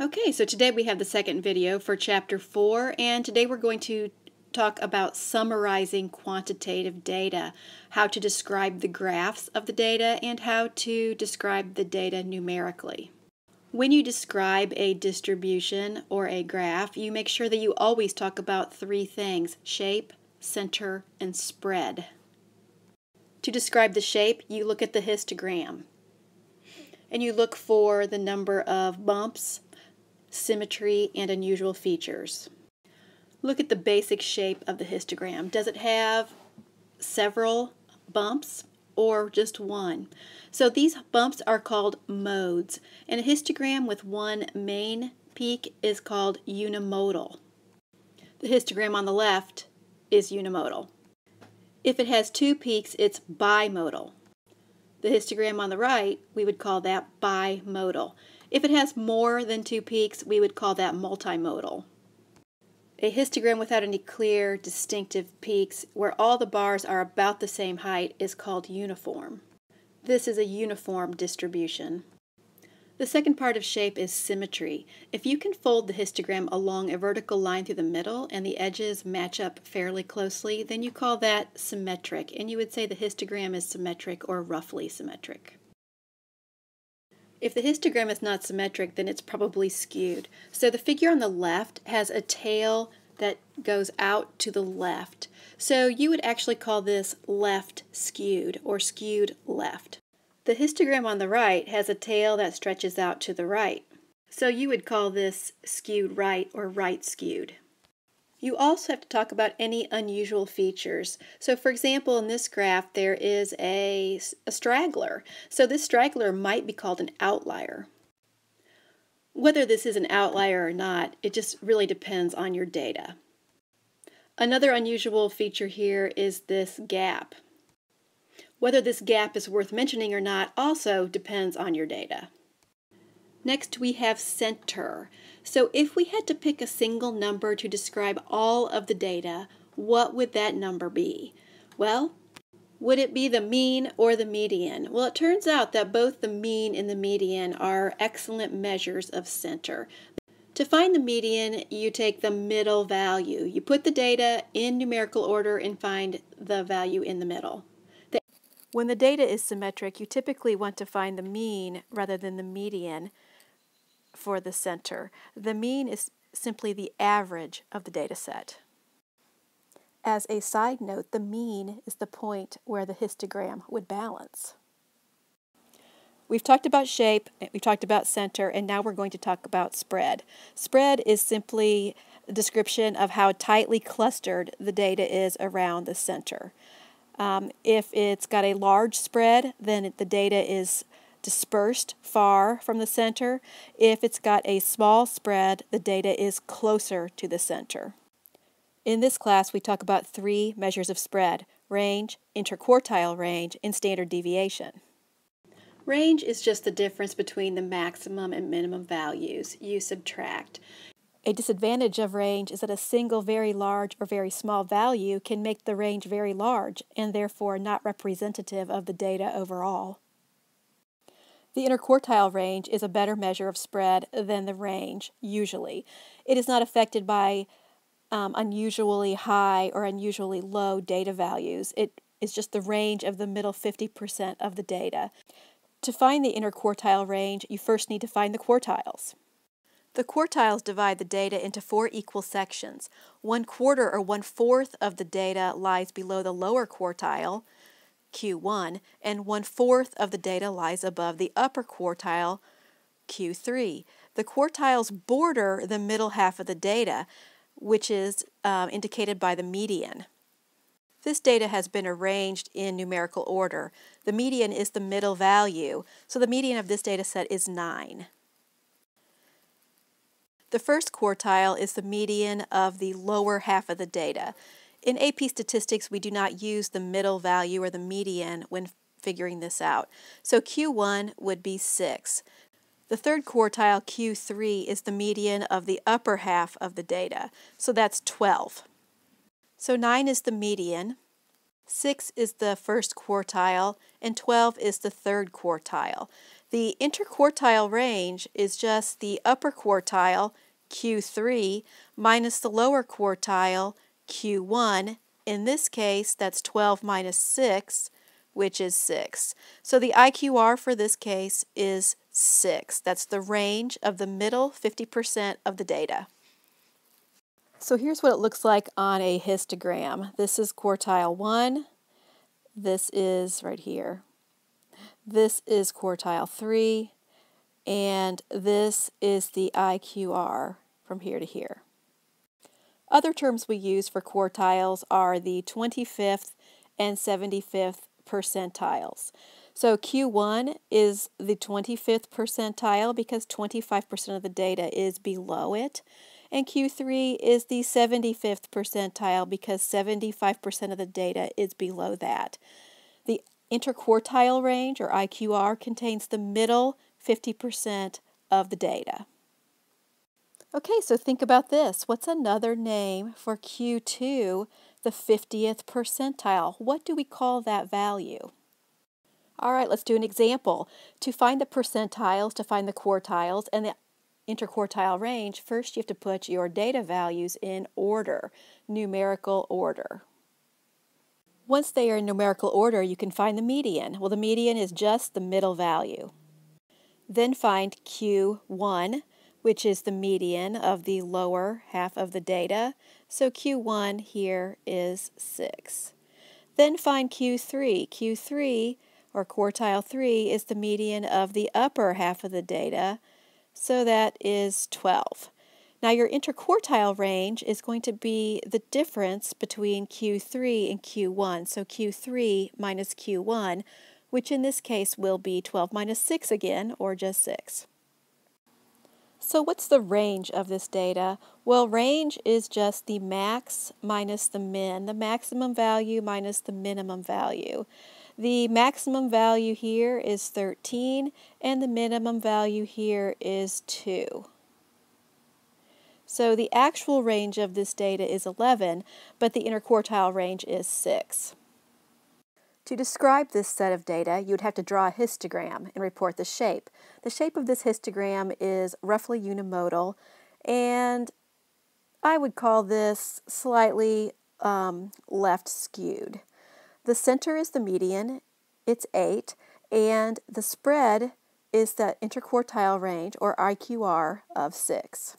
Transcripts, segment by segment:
Okay, so today we have the second video for Chapter 4, and today we're going to talk about summarizing quantitative data, how to describe the graphs of the data, and how to describe the data numerically. When you describe a distribution or a graph, you make sure that you always talk about three things: shape, center, and spread. To describe the shape, you look at the histogram, and you look for the number of bumps, symmetry, and unusual features. Look at the basic shape of the histogram. Does it have several bumps or just one? So these bumps are called modes, and a histogram with one main peak is called unimodal. The histogram on the left is unimodal. If it has two peaks, it's bimodal. The histogram on the right, we would call that bimodal. If it has more than two peaks, we would call that multimodal. A histogram without any clear, distinctive peaks, where all the bars are about the same height, is called uniform. This is a uniform distribution. The second part of shape is symmetry. If you can fold the histogram along a vertical line through the middle and the edges match up fairly closely, then you call that symmetric, and you would say the histogram is symmetric or roughly symmetric. If the histogram is not symmetric, then it's probably skewed. So the figure on the left has a tail that goes out to the left. So you would actually call this left skewed or skewed left. The histogram on the right has a tail that stretches out to the right. So you would call this skewed right or right skewed. You also have to talk about any unusual features. So for example, in this graph there is a straggler. So this straggler might be called an outlier. Whether this is an outlier or not, it just really depends on your data. Another unusual feature here is this gap. Whether this gap is worth mentioning or not also depends on your data. Next we have center. So if we had to pick a single number to describe all of the data, what would that number be? Well, would it be the mean or the median? Well, it turns out that both the mean and the median are excellent measures of center. To find the median, you take the middle value. You put the data in numerical order and find the value in the middle. When the data is symmetric, you typically want to find the mean rather than the median for the center. The mean is simply the average of the data set. As a side note, the mean is the point where the histogram would balance. We've talked about shape, we've talked about center, and now we're going to talk about spread. Spread is simply a description of how tightly clustered the data is around the center. If it's got a large spread, then the data is dispersed far from the center. If it's got a small spread, the data is closer to the center. In this class, we talk about three measures of spread: range, interquartile range, and standard deviation. Range is just the difference between the maximum and minimum values. You subtract. A disadvantage of range is that a single very large or very small value can make the range very large and therefore not representative of the data overall. The interquartile range is a better measure of spread than the range, usually. It is not affected by unusually high or unusually low data values. It is just the range of the middle 50% of the data. To find the interquartile range, you first need to find the quartiles. The quartiles divide the data into four equal sections. 1/4 or 1/4 of the data lies below the lower quartile, Q1, and 1/4 of the data lies above the upper quartile, Q3. The quartiles border the middle half of the data, which is indicated by the median. This data has been arranged in numerical order. The median is the middle value, so the median of this data set is 9. The first quartile is the median of the lower half of the data. In AP statistics, we do not use the middle value or the median when figuring this out. So Q1 would be 6. The third quartile, Q3, is the median of the upper half of the data. So that's 12. So 9 is the median, 6 is the first quartile, and 12 is the third quartile. The interquartile range is just the upper quartile, Q3, minus the lower quartile, Q1. In this case, that's 12 minus 6, which is 6. So the IQR for this case is 6. That's the range of the middle 50% of the data. So here's what it looks like on a histogram. This is quartile 1. This is right here. This is quartile 3, and this is the IQR from here to here. Other terms we use for quartiles are the 25th and 75th percentiles. So Q1 is the 25th percentile because 25% of the data is below it, and Q3 is the 75th percentile because 75% of the data is below that. The interquartile range, or IQR, contains the middle 50% of the data. Okay, so think about this. What's another name for Q2, the 50th percentile? What do we call that value? All right, let's do an example. To find the percentiles, to find the quartiles, and the interquartile range, first you have to put your data values in order, numerical order. Once they are in numerical order, you can find the median. Well, the median is just the middle value. Then find Q1, which is the median of the lower half of the data. So Q1 here is 6. Then find Q3. Q3, or quartile 3, is the median of the upper half of the data. So that is 12. Now your interquartile range is going to be the difference between Q3 and Q1. So Q3 minus Q1, which in this case will be 12 minus 6 again, or just 6. So what's the range of this data? Well, range is just the max minus the min, the maximum value minus the minimum value. The maximum value here is 13, and the minimum value here is 2. So the actual range of this data is 11, but the interquartile range is 6. To describe this set of data, you would have to draw a histogram and report the shape. The shape of this histogram is roughly unimodal, and I would call this slightly left skewed. The center is the median, it's 8, and the spread is the interquartile range, or IQR, of 6.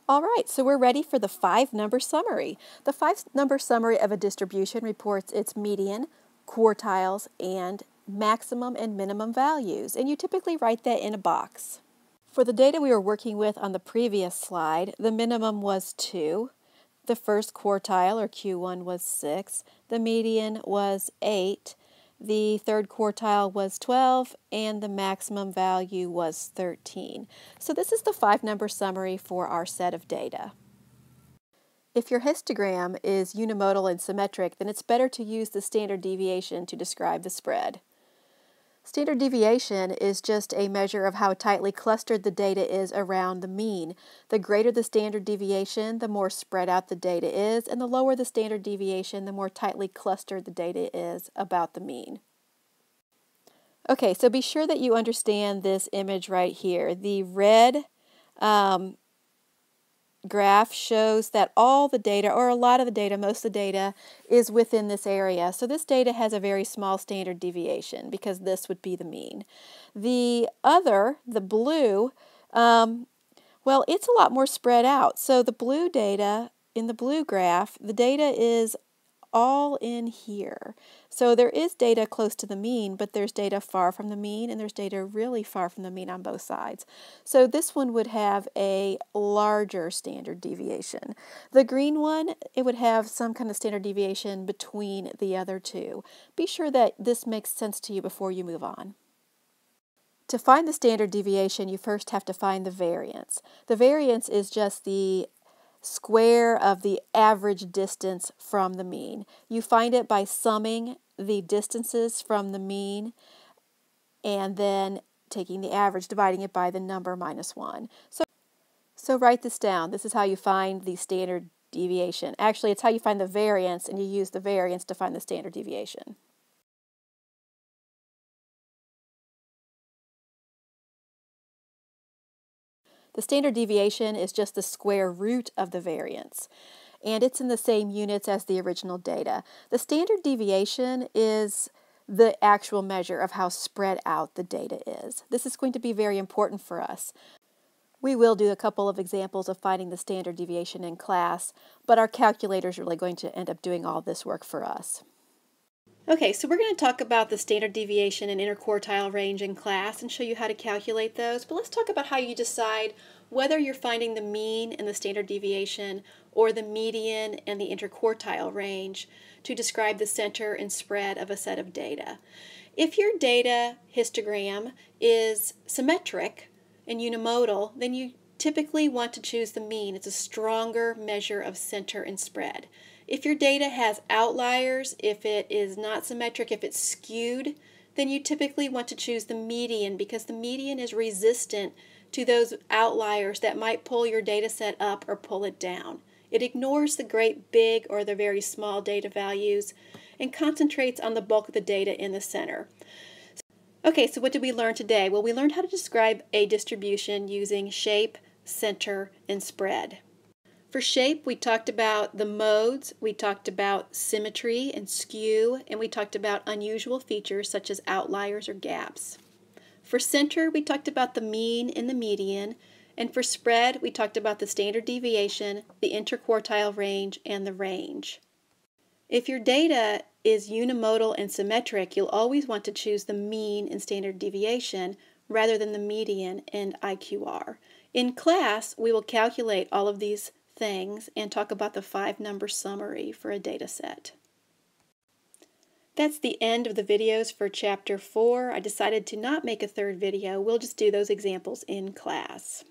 All right, so we're ready for the 5-number summary. The 5-number summary of a distribution reports its median, quartiles, and maximum and minimum values, and you typically write that in a box. For the data we were working with on the previous slide, the minimum was 2, the first quartile, or Q1, was 6, the median was 8, the third quartile was 12, and the maximum value was 13. So this is the 5-number summary for our set of data. If your histogram is unimodal and symmetric, then it's better to use the standard deviation to describe the spread. Standard deviation is just a measure of how tightly clustered the data is around the mean. The greater the standard deviation, the more spread out the data is, and the lower the standard deviation, the more tightly clustered the data is about the mean. Okay, so be sure that you understand this image right here. The red graph shows that all the data, or a lot of the data, most of the data, is within this area. So this data has a very small standard deviation because this would be the mean. The other, the blue, well, it's a lot more spread out. So the blue data, in the blue graph, the data is all in here. So there is data close to the mean, but there's data far from the mean, and there's data really far from the mean on both sides. So this one would have a larger standard deviation. The green one, it would have some kind of standard deviation between the other two. Be sure that this makes sense to you before you move on. To find the standard deviation, you first have to find the variance. The variance is just the square of the average distance from the mean. You find it by summing the distances from the mean and then taking the average, dividing it by the number minus 1. So write this down. This is how you find the standard deviation. Actually, it's how you find the variance, and you use the variance to find the standard deviation. The standard deviation is just the square root of the variance, and it's in the same units as the original data. The standard deviation is the actual measure of how spread out the data is. This is going to be very important for us. We will do a couple of examples of finding the standard deviation in class, but our calculator is really going to end up doing all this work for us. Okay, so we're going to talk about the standard deviation and interquartile range in class and show you how to calculate those. But let's talk about how you decide whether you're finding the mean and the standard deviation or the median and the interquartile range to describe the center and spread of a set of data. If your data histogram is symmetric and unimodal, then you typically want to choose the mean. It's a stronger measure of center and spread. If your data has outliers, if it is not symmetric, if it's skewed, then you typically want to choose the median because the median is resistant to those outliers that might pull your data set up or pull it down. It ignores the great big or the very small data values and concentrates on the bulk of the data in the center. Okay, so what did we learn today? Well, we learned how to describe a distribution using shape, center, and spread. For shape, we talked about the modes, we talked about symmetry and skew, and we talked about unusual features such as outliers or gaps. For center, we talked about the mean and the median, and for spread, we talked about the standard deviation, the interquartile range, and the range. If your data is unimodal and symmetric, you'll always want to choose the mean and standard deviation rather than the median and IQR. In class, we will calculate all of these things and talk about the 5-number summary for a data set. That's the end of the videos for Chapter 4. I decided to not make a third video. We'll just do those examples in class.